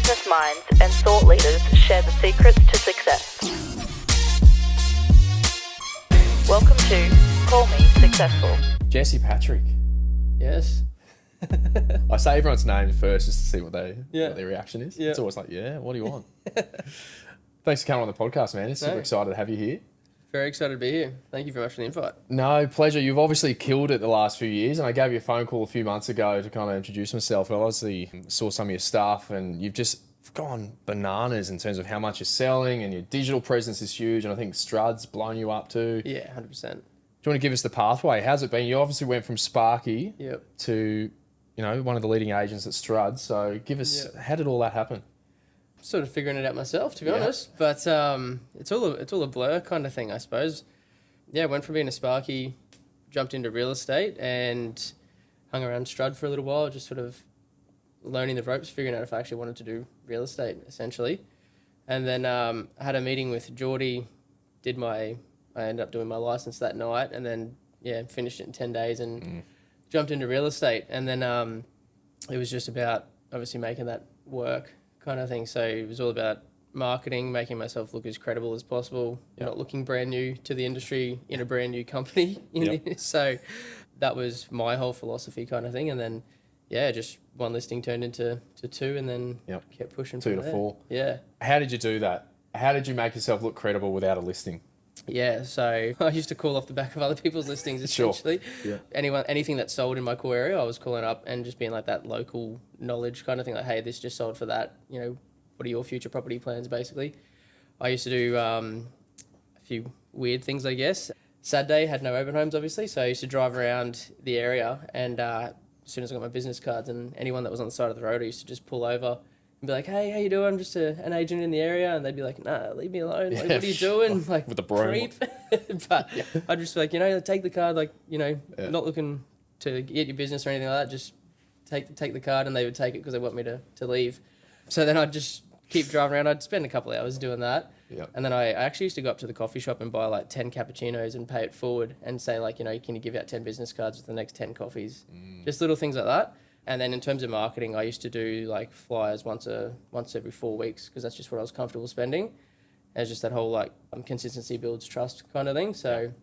business minds and thought leaders share the secrets to success. Welcome to Call Me Successful. Jesse Patrick. Yes. I say everyone's name first just to see what their reaction is. Yeah. It's always like, yeah, what do you want? Thanks for coming on the podcast, man. It's super excited to have you here. Very excited to be here. Thank you very much for the invite. No, pleasure. You've obviously killed it the last few years, and I gave you a phone call a few months ago to kind of introduce myself. And I obviously saw some of your stuff, and you've just gone bananas in terms of how much you're selling, and your digital presence is huge, and I think Strud's blown you up too. Yeah, 100%. Do you want to give us the pathway? How's it been? You obviously went from Sparky to, one of the leading agents at Strud. So give us, how did all that happen? Sort of figuring it out myself, to be honest. But it's all a blur kind of thing, I suppose. Yeah, went from being a Sparky, jumped into real estate and hung around Strud for a little while, just sort of learning the ropes, figuring out if I actually wanted to do real estate, essentially. And then I had a meeting with Geordie, I ended up doing my license that night, and then, finished it in 10 days and jumped into real estate. And then it was just about, obviously, making that work kind of thing. So it was all about marketing, making myself look as credible as possible, not looking brand new to the industry in a brand new company. So that was my whole philosophy kind of thing. And then, just one listing turned into two, and then kept pushing 2 to 4. Yeah. How did you do that? How did you make yourself look credible without a listing? Yeah, so I used to call off the back of other people's listings, essentially. Sure. Yeah. Anything that sold in my core area, I was calling up and just being like that local knowledge kind of thing, like, hey, this just sold for that. What are your future property plans, basically? I used to do a few weird things, I guess. Saturday had no open homes, obviously, so I used to drive around the area, and as soon as I got my business cards, and anyone that was on the side of the road, I used to just pull over and be like, hey, how you doing? I'm just an agent in the area. And they'd be like, nah, leave me alone. Like, what are you doing? Like, with the broom. Creep. But I'd just be like, take the card, not looking to get your business or anything like that. Just take the card, and they would take it because they want me to leave. So then I'd just keep driving around. I'd spend a couple of hours doing that. Yep. And then I actually used to go up to the coffee shop and buy like 10 cappuccinos and pay it forward and say can you give out 10 business cards with the next 10 coffees? Just little things like that. And then in terms of marketing, I used to do like flyers once every 4 weeks, because that's just what I was comfortable spending. And it's just that whole consistency builds trust kind of thing. So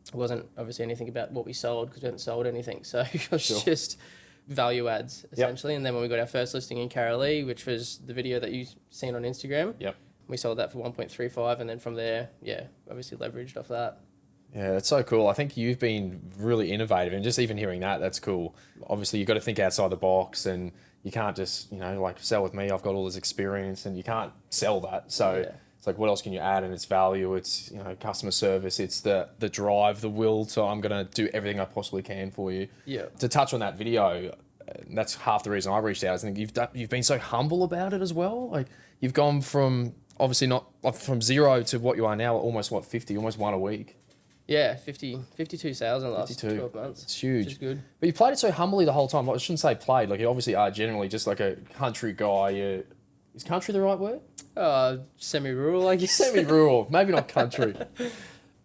it wasn't obviously anything about what we sold, because we hadn't sold anything. So it was just value adds, essentially. And then when we got our first listing in Carolee, which was the video that you've seen on Instagram, we sold that for 1.35. And then from there, obviously leveraged off that. Yeah, that's so cool. I think you've been really innovative, and just even hearing that's cool. Obviously, you've got to think outside the box, and you can't just, sell with me. I've got all this experience, and you can't sell that. So it's like, what else can you add? And it's value, it's, customer service, it's the drive, the will to, I'm going to do everything I possibly can for you. Yeah. To touch on that video, that's half the reason I reached out. I think you've been so humble about it as well. Like, you've gone from, obviously not from zero to what you are now, almost 50, almost one a week. Yeah, 52 sales in the last 12 months. It's huge. Which is good. But you played it so humbly the whole time. I shouldn't say played. Like, you obviously are generally just like a country guy. Is country the right word? Semi-rural, I guess. Semi-rural. Maybe not country.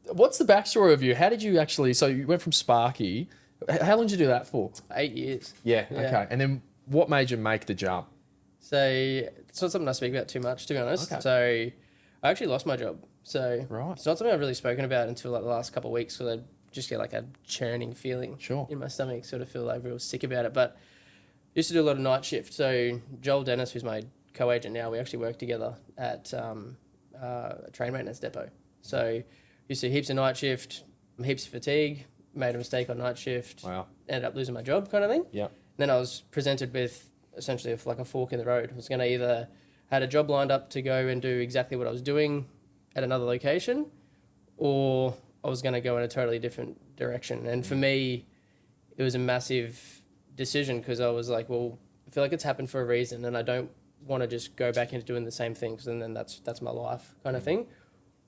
What's the backstory of you? How did you actually... So you went from Sparky. How long did you do that for? 8 years. Yeah, okay. And then what made you make the jump? So it's not something I speak about too much, to be honest. Okay. So I actually lost my job. So it's not something I've really spoken about until the last couple of weeks, because I just get a churning feeling in my stomach, sort of feel real sick about it. But I used to do a lot of night shift. So Joel Dennis, who's my co-agent now, we actually work together at a train maintenance depot. So used to do heaps of night shift, heaps of fatigue, made a mistake on night shift, ended up losing my job kind of thing. Yeah. Then I was presented with essentially a fork in the road. I was going to either had a job lined up to go and do exactly what I was doing at another location, or I was going to go in a totally different direction. And for me, it was a massive decision, because I was like, well, I feel like it's happened for a reason, and I don't want to just go back into doing the same thing, because then that's my life kind of thing.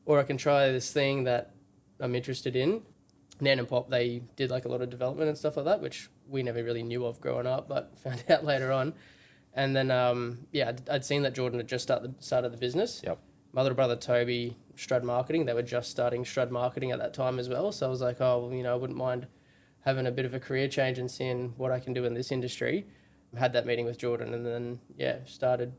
Or I can try this thing that I'm interested in. Nan and Pop, they did a lot of development and stuff like that, which we never really knew of growing up, but found out later on. And then, I'd seen that Jordan had just started the business. Yep. My little brother, Toby, Strud Marketing, they were just starting Strud Marketing at that time as well. So I was like, I wouldn't mind having a bit of a career change and seeing what I can do in this industry. I had that meeting with Jordan, and then, started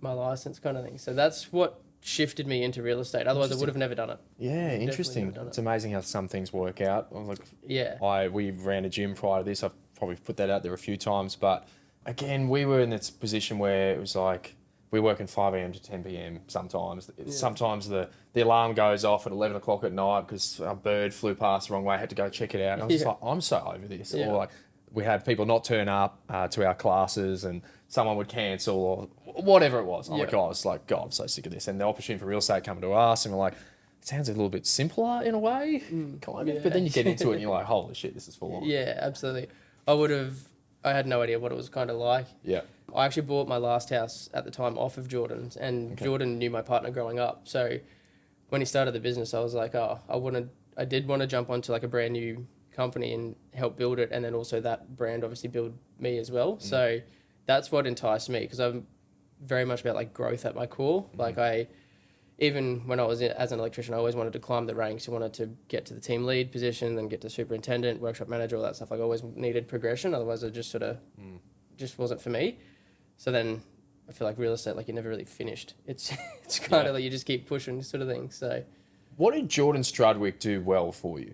my license kind of thing. So that's what shifted me into real estate. Otherwise, I would have never done it. Yeah, Definitely interesting. never done it. It's amazing how some things work out. Like, Yeah. we ran a gym prior to this. I've probably put that out there a few times, but again, we were in this position where it was like we're working 5 a.m. to 10 p.m. sometimes. Sometimes the alarm goes off at 11 o'clock at night because a bird flew past the wrong way. I had to go check it out. And I was just like, I'm so over this. Yeah. Or like we had people not turn up to our classes and someone would cancel or whatever it was. I'm like, God, it's like, God, I'm so sick of this. And the opportunity for real estate coming to us and we're like, it sounds a little bit simpler in a way, kind of. But then you get into it and you're like, holy shit, this is full on. Yeah, absolutely. I had no idea what it was kind of like. Yeah. I actually bought my last house at the time off of Jordan's, and Jordan knew my partner growing up. So when he started the business, I was like, I did want to jump onto like a brand new company and help build it. And then also that brand obviously build me as well. So that's what enticed me, because I'm very much about like growth at my core. Like even when I was as an electrician, I always wanted to climb the ranks. I wanted to get to the team lead position, then get to superintendent, workshop manager, all that stuff. Like I always needed progression. Otherwise I just sort of just wasn't for me. So then I feel like real estate, like you're never really finished. It's kind of like you just keep pushing sort of thing. So what did Jordan Strudwick do well for you?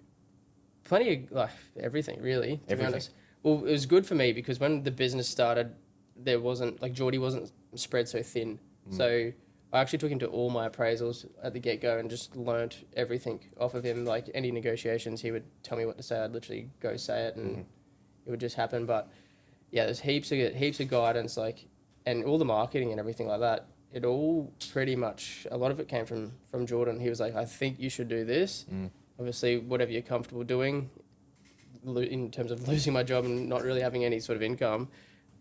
plenty of like everything really, to be honest. Well, it was good for me because when the business started, there wasn't like Geordie wasn't spread so thin. So I actually took him to all my appraisals at the get-go and just learnt everything off of him. Like any negotiations, he would tell me what to say. I'd literally go say it and it would just happen. But yeah, there's heaps of guidance, like, and all the marketing and everything like that. It all pretty much, a lot of it came from Jordan. He was like, I think you should do this. Obviously, whatever you're comfortable doing in terms of losing my job and not really having any sort of income,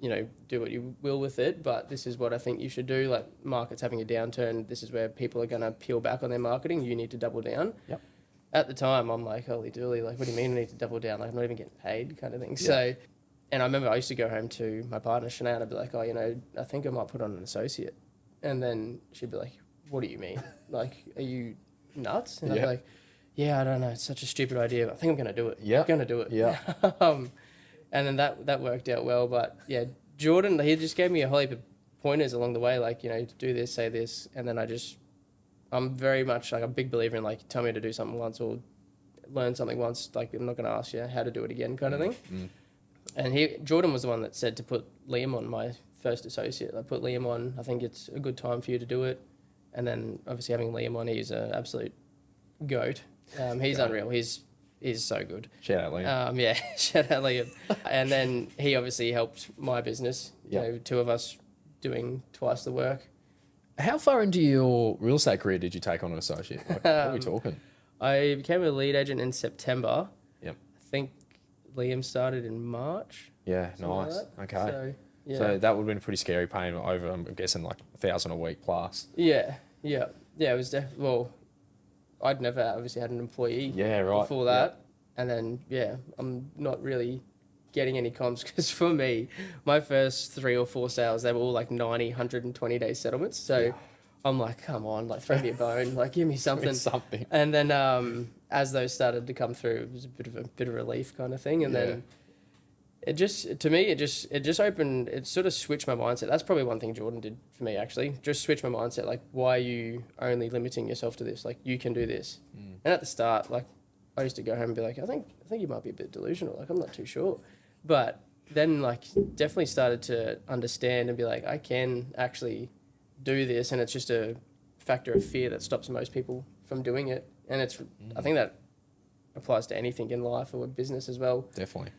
you know, do what you will with it, but this is what I think you should do. Like, market's having a downturn. This is where people are going to peel back on their marketing. You need to double down. Yep. At the time, I'm like, holy dooly, like, what do you mean I need to double down? Like, I'm not even getting paid kind of thing. Yeah. So, and I remember I used to go home to my partner, Shanae, and I'd be like, oh, you know, I think I might put on an associate. And then she'd be like, what do you mean? Like, are you nuts? And I'd be like, yeah, I don't know. It's such a stupid idea, but I think I'm going to do it. Yeah. I'm going to do it. Yeah. And then that worked out well. But yeah, Jordan, he just gave me a whole heap of pointers along the way, like, you know, do this, say this. And then I'm very much like a big believer in like, tell me to do something once or learn something once. Like, I'm not going to ask you how to do it again kind of thing. And Jordan was the one that said to put Liam on, my first associate. I put Liam on. I think it's a good time for you to do it. And then obviously having Liam on, he's an absolute goat. He's unreal. He's so good. Shout out Liam. Yeah, shout out Liam. And then he obviously helped my business. You know, two of us doing twice the work. How far into your real estate career did you take on an associate? Like, what are we talking? I became a lead agent in September. Yep. I think Liam started in March. Yeah, nice. Like okay. So, yeah. So that would have been a pretty scary payment over, I'm guessing, like 1,000 a week plus. Yeah. It was definitely, well, I'd never obviously had an employee before that. And then, I'm not really getting any comps because for me, my first 3 or 4 sales, they were all like 90, 120 day settlements. So I'm like, come on, like throw me a bone, like give me something. And then as those started to come through, it was a bit of relief kind of thing. And then it just opened, it sort of switched my mindset. That's probably one thing Jordan did for me, actually. Just switch my mindset. Like, why are you only limiting yourself to this? Like, you can do this. And at the start, like, I used to go home and be like, I think you might be a bit delusional. Like, I'm not too sure. But then, like, definitely started to understand and be like, I can actually do this. And it's just a factor of fear that stops most people from doing it. And I think that applies to anything in life or business as well. Definitely.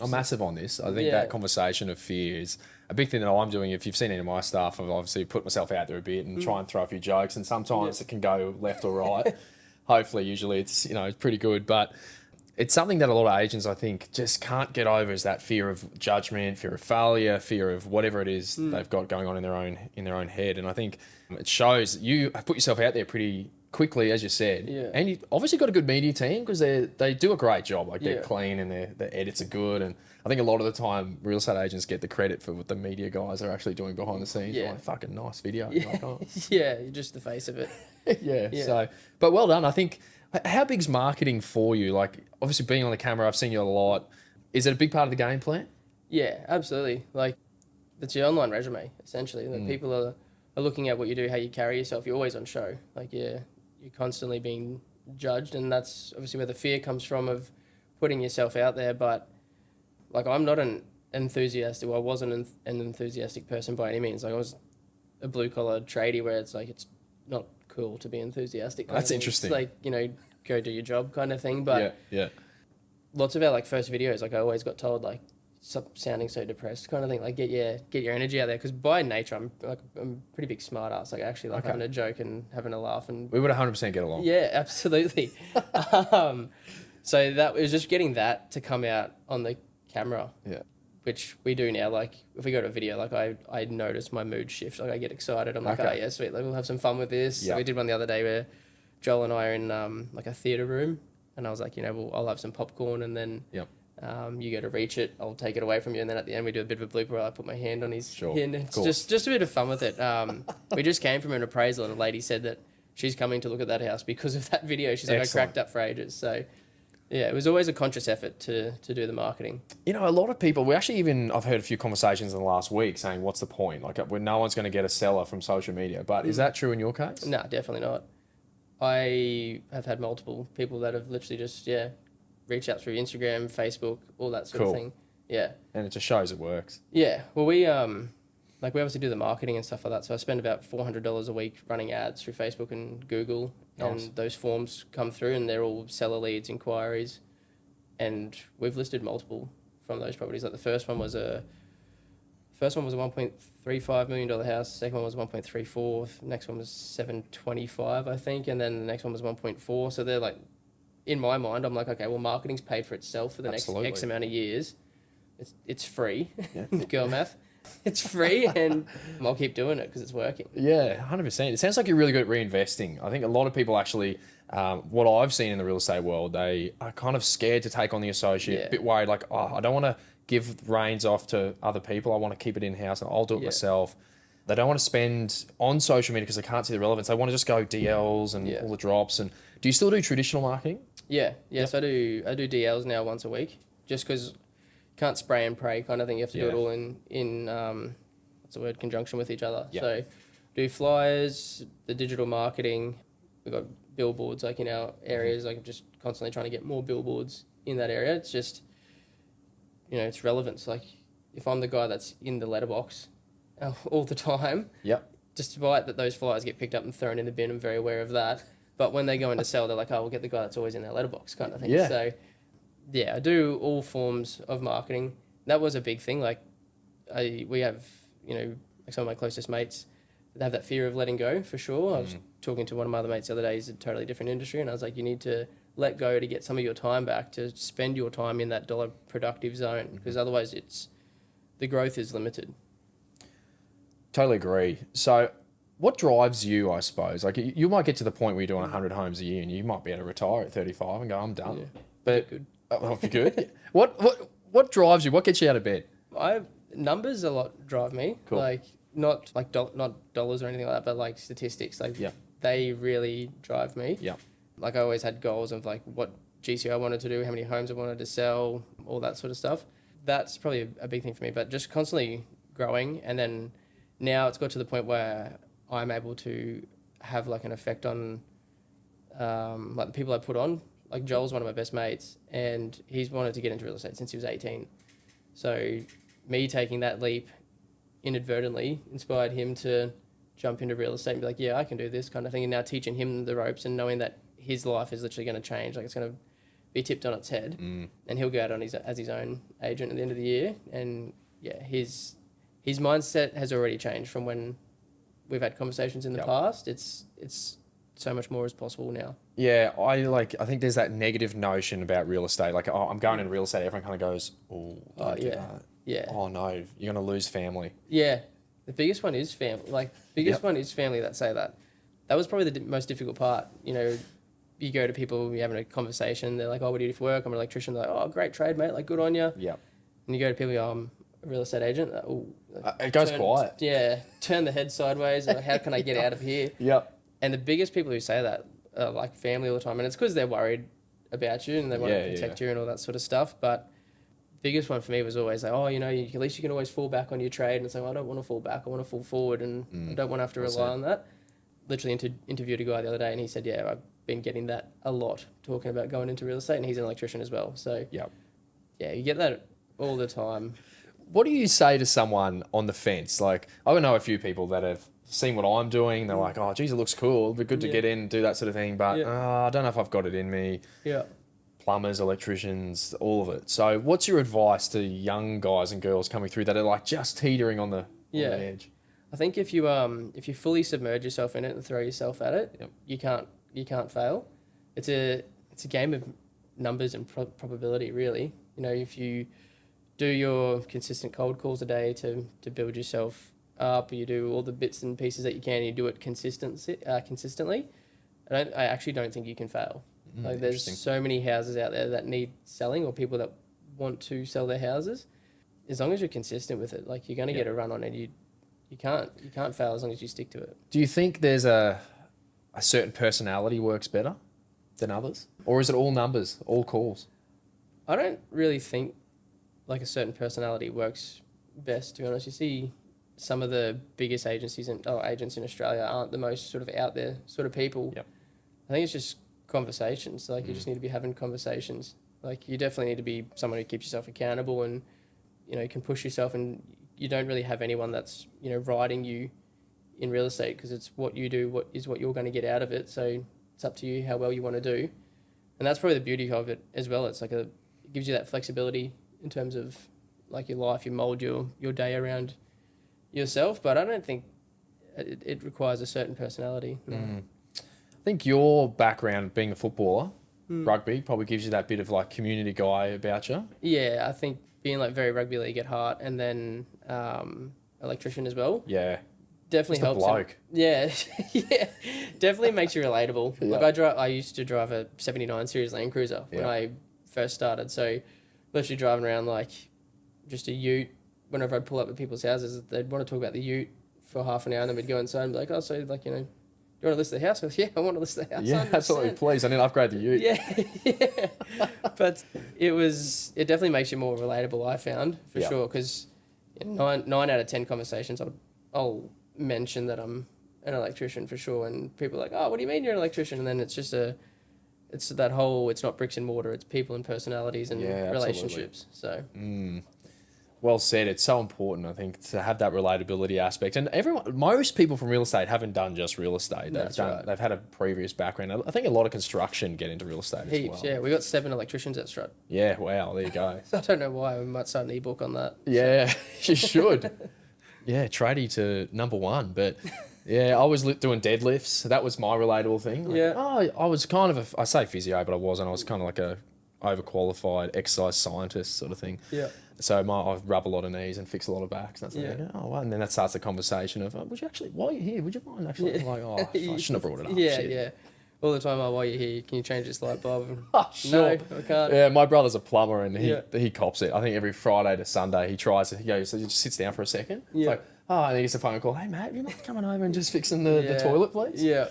I'm massive on this. I think that conversation of fear is a big thing that I'm doing. If you've seen any of my stuff, I've obviously put myself out there a bit and try and throw a few jokes, and sometimes it can go left or right. Hopefully, usually it's, you know, it's pretty good, but it's something that a lot of agents, I think, just can't get over, is that fear of judgment, fear of failure, fear of whatever it is they've got going on in their own head. And I think it shows you have put yourself out there pretty quickly, as you said, and you obviously got a good media team because they do a great job. Like, they're clean and their edits are good, and I think a lot of the time real estate agents get the credit for what the media guys are actually doing behind the scenes. Like, fucking nice video. Like, oh. You're just the face of it. So, but well done. I think, how big's marketing for you? Like, obviously being on the camera, I've seen you a lot. Is it a big part of the game plan? Yeah, absolutely. Like, it's your online resume, essentially. Like, people are are looking at what you do, how you carry yourself. You're always on show. Like, yeah, you're constantly being judged, and that's obviously where the fear comes from of putting yourself out there. But like, I'm not an enthusiastic. Well, I wasn't an enthusiastic person by any means. Like, I was a blue collar tradie where it's like it's not cool to be enthusiastic. That's interesting. It's like, you know, go do your job kind of thing. But yeah. Lots of our like first videos, like I always got told like, stop sounding so depressed kind of thing. Like get your energy out there, because by nature I'm a pretty big smart ass. Like I actually like having a joke and having a laugh, and We would 100% get along. yeah, absolutely. So that was just getting that to come out on the camera. Yeah. Which we do now. Like if we go to a video, like I notice my mood shift. Like I get excited. I'm like, oh yeah, sweet. Like we'll have some fun with this. Yeah. We did one the other day where Joel and I are in like a theatre room, and I was like, you know, I'll have some popcorn, and then you go to reach it, I'll take it away from you, and then at the end we do a bit of a blooper where I put my hand on his hand. It's just a bit of fun with it. We just came from an appraisal, and a lady said that she's coming to look at that house because of that video. She's like, I cracked up for ages. So yeah, it was always a conscious effort to do the marketing. You know, a lot of people, I've heard a few conversations in the last week saying, what's the point? Like, when no one's going to get a seller from social media. But is that true in your case? No, definitely not. I have had multiple people that have literally just, reached out through Instagram, Facebook, all that sort of thing. Yeah. And it just shows it works. Yeah. Well, we obviously do the marketing and stuff like that. So I spend about $400 a week running ads through Facebook and Google. Nice. And those forms come through, and they're all seller leads, inquiries. And we've listed multiple from those properties. Like the first one was a $1.35 million house. The second one was 1.34. The next one was 725, I think. And then the next one was 1.4. So they're like, in my mind, I'm like, okay, well, marketing's paid for itself for the next X amount of years. It's free. Girl math. It's free, and I'll keep doing it because it's working. Yeah, 100%. It sounds like you're really good at reinvesting. I think a lot of people actually, what I've seen in the real estate world, they are kind of scared to take on the associate, a bit worried, like, I don't want to give reins off to other people. I want to keep it in-house, and I'll do it myself. They don't want to spend on social media because they can't see the relevance. They want to just go DLs and all the drops. And do you still do traditional marketing? Yeah. Yes, I do DLs now once a week, just because can't spray and pray kind of thing. You have to do it all in what's the word, conjunction with each other. So do flyers, the digital marketing. We've got billboards like in our areas. Like I'm just constantly trying to get more billboards in that area. It's just, you know, it's relevance. Like if I'm the guy that's in the letterbox all the time, despite that those flyers get picked up and thrown in the bin, I'm very aware of that. But when they go into sell, they're like, oh, we'll get the guy that's always in their letterbox kind of thing. Yeah. So yeah, I do all forms of marketing. That was a big thing. Like we have, you know, like some of my closest mates, they have that fear of letting go for sure. I was talking to one of my other mates the other day. He's a totally different industry, and I was like, you need to let go to get some of your time back, to spend your time in that dollar productive zone, because otherwise the growth is limited. Totally agree. So what drives you, I suppose? Like you might get to the point where you're doing 100 homes a year and you might be able to retire at 35 and go, I'm done. Yeah. But good. Well, if you're good. What drives you? What gets you out of bed? Numbers a lot drive me. Cool. Like not dollars or anything like that, but like statistics. Like they really drive me. Yeah. Like I always had goals of like what GCO I wanted to do, how many homes I wanted to sell, all that sort of stuff. That's probably a big thing for me. But just constantly growing, and then now it's got to the point where I'm able to have like an effect on like the people I put on. Like Joel's one of my best mates, and he's wanted to get into real estate since he was 18. So me taking that leap inadvertently inspired him to jump into real estate and be like, yeah, I can do this kind of thing. And now teaching him the ropes and knowing that his life is literally going to change. Like it's going to be tipped on its head, and he'll go out on as his own agent at the end of the year. And yeah, his mindset has already changed from when we've had conversations in the past. It's so much more is possible now. Yeah, I think there's that negative notion about real estate. Like, oh, I'm going into real estate. Everyone kind of goes, oh, don't do that. Yeah. Oh no, you're going to lose family. Yeah, the biggest one is family. Like, one is family that say that. That was probably the most difficult part. You know, you go to people, you're having a conversation. They're like, oh, what do you do for work? I'm an electrician. They're like, oh, great trade, mate. Like, good on you. Yeah. And you go to people, I'm a real estate agent. It goes quiet. Yeah, turn the head sideways. Like, how can I get out of here? Yep. And the biggest people who say that are like family all the time. And it's because they're worried about you and they want to protect you and all that sort of stuff. But biggest one for me was always like, oh, you know, at least you can always fall back on your trade. And it's like, well, I don't want to fall back. I want to fall forward, and I don't want to have to rely on that. Literally interviewed a guy the other day, and he said, yeah, I've been getting that a lot, talking about going into real estate, and he's an electrician as well. So Yeah. yeah, you get that all the time. What do you say to someone on the fence? Like, I know a few people that have seen what I'm doing. They're like, oh, geez, it looks cool. It'd be good to get in and do that sort of thing. But I don't know if I've got it in me. Yeah. Plumbers, electricians, all of it. So what's your advice to young guys and girls coming through that are like just teetering on the edge? I think if you fully submerge yourself in it and throw yourself at it, you can't fail. It's a game of numbers and probability, really. You know, if you do your consistent cold calls a day to build yourself up, you do all the bits and pieces that you can, you do it consistently. I actually don't think you can fail. Like, there's so many houses out there that need selling, or people that want to sell their houses. As long as you're consistent with it, like, you're going to get a run on it. You can't fail as long as you stick to it. Do you think there's a certain personality works better than others? Or is it all numbers, all calls? I don't really think like a certain personality works best, to be honest. You see some of the biggest agencies and agents in Australia aren't the most sort of out there sort of people. Yep. I think it's just conversations. Like, you just need to be having conversations. Like, you definitely need to be someone who keeps yourself accountable and, you know, can push yourself, and you don't really have anyone that's, you know, riding you in real estate, because it's what you do, what you're going to get out of it. So it's up to you how well you want to do. And that's probably the beauty of it as well. It's like it gives you that flexibility in terms of like your life. You mold your day around yourself, but I don't think it requires a certain personality. No. I think your background being a footballer, rugby, probably gives you that bit of like community guy about you. Yeah, I think being like very rugby league at heart, and then electrician as well. Yeah. Definitely Just a helps. bloke. Yeah, definitely makes you relatable. Yeah. Like, I used to drive a '79 Series Land Cruiser when I first started. So literally driving around like just a ute. Whenever I'd pull up at people's houses, they'd want to talk about the ute for half an hour, and then we'd go inside and be like, oh, so like, you know, you want to list the house? I was, yeah, I want to list the house. Yeah, 100%. absolutely. Please, I need to upgrade the ute. Yeah. But it definitely makes you more relatable, I found, for sure, because 9 out of 10 conversations I'll mention that I'm an electrician for sure, and people are like, oh, what do you mean you're an electrician? And then it's just it's that whole, it's not bricks and mortar, it's people and personalities and relationships. So Well said. It's so important, I think, to have that relatability aspect. And most people from real estate haven't done just real estate. They've had a previous background. I think a lot of construction get into real estate as well. Yeah. We got 7 electricians at Strud. Yeah, wow, there you go. I don't know why. We might start an ebook on that. Yeah, you should. Yeah, tradie to number 1. But yeah, I was doing deadlifts. So that was my relatable thing. Like, I was kind of I say physio, but I wasn't. I was kind of like a overqualified exercise scientist sort of thing. Yeah. So I rub a lot of knees and fix a lot of backs. And that's like, oh, well. And then that starts the conversation of, while you're here, would you mind actually? I'm like, oh, I shouldn't have brought it up. Yeah. All the time, while you're here, can you change this light bulb? Sure. No, I can't. Yeah, my brother's a plumber, and he cops it. I think every Friday to Sunday he tries to, so he just sits down for a second. Yeah. It's like, and then he gets a phone call, hey, mate, you mind coming over and just fixing the toilet, please? Yeah.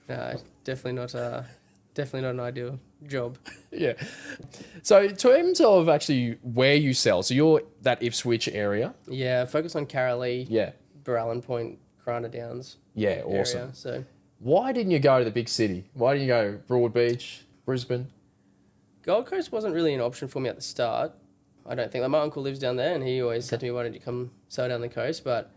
No, definitely not an ideal job. Yeah. So in terms of actually where you sell, so you're that Ipswich area. Yeah, focus on Carolee. Yeah. Barallan Point, Corona Downs. Yeah, awesome. Area, so why didn't you go to the big city? Why didn't you go Broadbeach, Brisbane? Gold Coast wasn't really an option for me at the start. I don't think. Like, my uncle lives down there, and he always said to me, why don't you come sell down the coast? But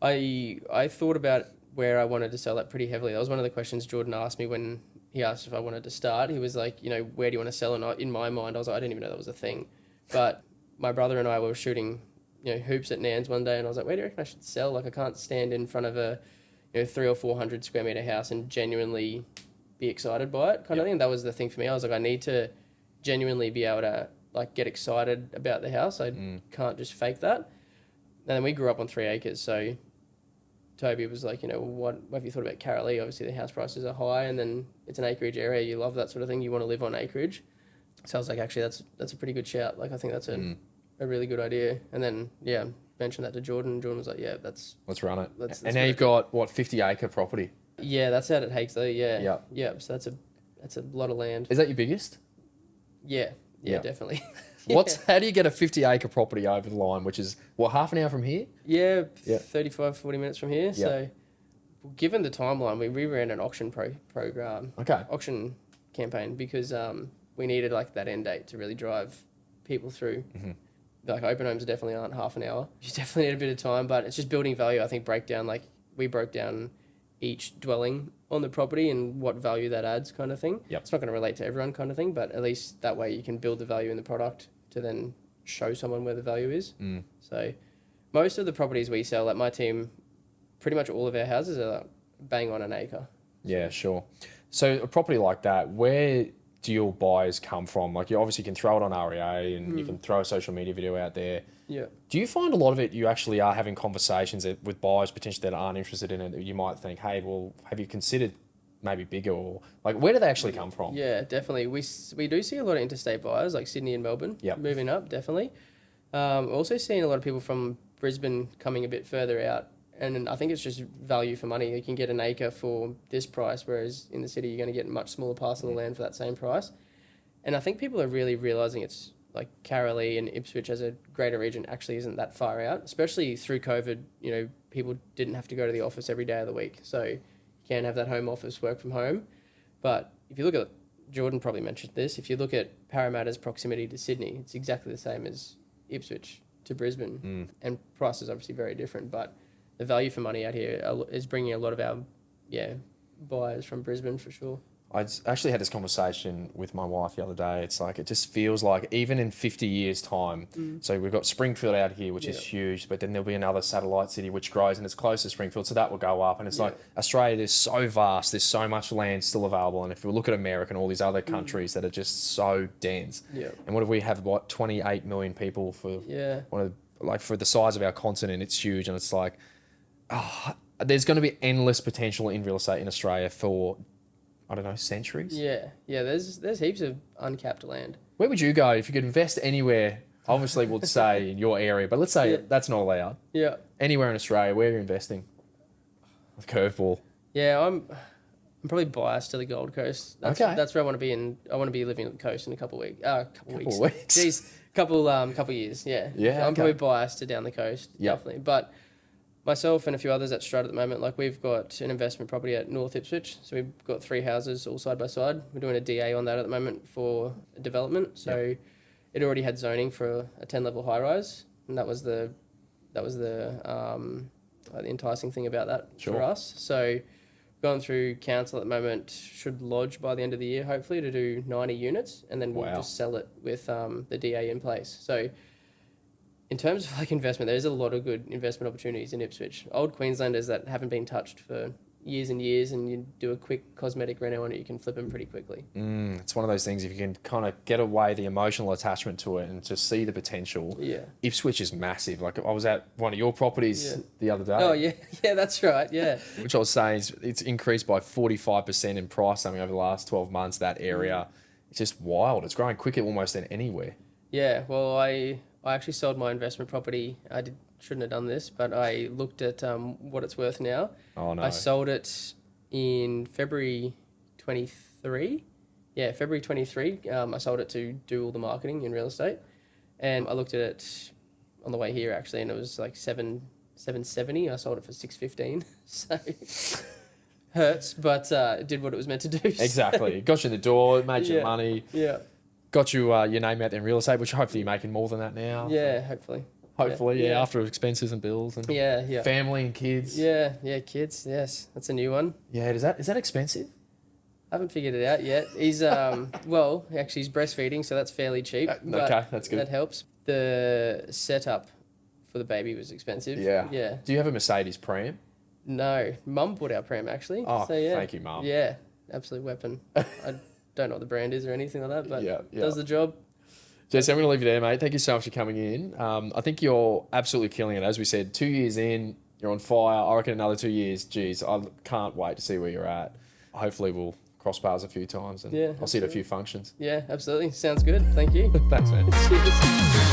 I thought about where I wanted to sell that pretty heavily. That was one of the questions Jordan asked me when he asked if I wanted to start. He was like, where do you want to sell? And in my mind, I was like, I didn't even know that was a thing. But my brother and I were shooting, hoops at Nans one day, and I was like, where do you reckon I should sell? Like, I can't stand in front of a 300 or 400 square meter house and genuinely be excited by it kind of thing. And that was the thing for me. I was like, I need to genuinely be able to like get excited about the house. I can't just fake that. And then we grew up on 3 acres, so Toby was like, what have you thought about Carolee? Obviously the house prices are high, and then it's an acreage area. You love that sort of thing. You want to live on acreage. So I was like, actually, that's a pretty good shout. Like, I think that's a really good idea. And then, mentioned that to Jordan. Jordan was like, let's run it. And now you've got, 50-acre property? Yeah, that's out at Hakesley, yeah. Yeah, so that's a lot of land. Is that your biggest? Yeah, definitely. How do you get a 50-acre property over the line, which is, what, half an hour from here? Yeah, Yeah. 35, 40 minutes from here. So given the timeline, we ran an auction program. Okay. Auction campaign because we needed like that end date to really drive people through. Mm-hmm. Like open homes definitely aren't half an hour. You definitely need a bit of time, but it's just building value. I think we broke down each dwelling on the property and what value that adds kind of thing. Yep. It's not going to relate to everyone kind of thing, but at least that way you can build the value in the product to then show someone where the value is. So most of the properties we sell, like my team, pretty much all of our houses are like bang on an acre. Yeah, sure. So a property like that, where do your buyers come from? Like you obviously can throw it on REA and you can throw a social media video out there. Yeah. Do you find a lot of it you actually are having conversations with buyers potentially that aren't interested in it that you might think, hey, well, have you considered maybe bigger, or like where do they actually come from? Yeah, definitely. We do see a lot of interstate buyers like Sydney and Melbourne moving up, definitely. Also seeing a lot of people from Brisbane coming a bit further out. And I think it's just value for money. You can get an acre for this price, whereas in the city you're going to get a much smaller parcel of land for that same price. And I think people are really realising it's like Carolee and Ipswich as a greater region actually isn't that far out, especially through COVID. You know, people didn't have to go to the office every day of the week. So you can have that home office, work from home. But if you look at, Jordan probably mentioned this, if you look at Parramatta's proximity to Sydney, it's exactly the same as Ipswich to Brisbane. And price is obviously very different, but the value for money out here is bringing a lot of our buyers from Brisbane for sure. I actually had this conversation with my wife the other day. It's like, it just feels like even in 50 years' time, so we've got Springfield out here, which is huge, but then there'll be another satellite city which grows and it's close to Springfield, so that will go up. And it's like, Australia is so vast, there's so much land still available. And if we look at America and all these other countries that are just so dense, and what if we have, 28 million people for for the size of our continent, it's huge. And it's like, there's going to be endless potential in real estate in Australia for, I don't know, centuries? Yeah. There's heaps of uncapped land. Where would you go if you could invest anywhere? Obviously, we'll say in your area, but let's say that's not allowed. Yeah. Anywhere in Australia, where are you investing? Curveball. Yeah, I'm probably biased to the Gold Coast. That's where I want to be in. I want to be living on the coast in a couple of weeks. Couple weeks. Jeez, couple years. Yeah. Yeah. I'm probably biased to down the coast. Definitely, but. Myself and a few others at Strud at the moment, like we've got an investment property at North Ipswich. So we've got 3 houses all side by side. We're doing a DA on that at the moment for a development. So it already had zoning for a 10-level high rise, and that was the enticing thing about that for us. So going through council at the moment, should lodge by the end of the year hopefully to do 90 units, and then we'll just sell it with the DA in place. So in terms of like investment, there's a lot of good investment opportunities in Ipswich. Old Queenslanders that haven't been touched for years and years, and you do a quick cosmetic reno on it, you can flip them pretty quickly. It's one of those things, if you can kind of get away the emotional attachment to it and just see the potential. Yeah. Ipswich is massive. Like I was at one of your properties the other day. Oh, yeah. Yeah, that's right. Yeah. Which I was saying is it's increased by 45% in price over the last 12 months, that area. It's just wild. It's growing quicker almost than anywhere. Yeah. Well, I actually sold my investment property. Shouldn't have done this, but I looked at what it's worth now. Oh, no. I sold it in February 23. Yeah, February 23. I sold it to do all the marketing in real estate. And I looked at it on the way here, actually, and it was like $770. I sold it for $615. So hurts, but it did what it was meant to do. Exactly. Got you in the door, made you money. Yeah. Got you your name out there in real estate, which hopefully you're making more than that now. Yeah, hopefully. Hopefully, after expenses and bills and family and kids. Yeah, kids. Yes, that's a new one. Yeah, is that expensive? I haven't figured it out yet. He's well, actually he's breastfeeding, so that's fairly cheap. Okay, that's good. That helps. The setup for the baby was expensive. Yeah. Yeah. Do you have a Mercedes pram? No, Mum bought our pram actually. Oh, so, thank you, Mum. Yeah, absolute weapon. I don't know what the brand is or anything like that, but does the job. Jesse, I'm going to leave you there, mate. Thank you so much for coming in. I think you're absolutely killing it. As we said, 2 years in, you're on fire. I reckon another 2 years. Geez, I can't wait to see where you're at. Hopefully we'll cross paths a few times and I'll see you at a few functions. Yeah, absolutely. Sounds good. Thank you. Thanks, man. Cheers.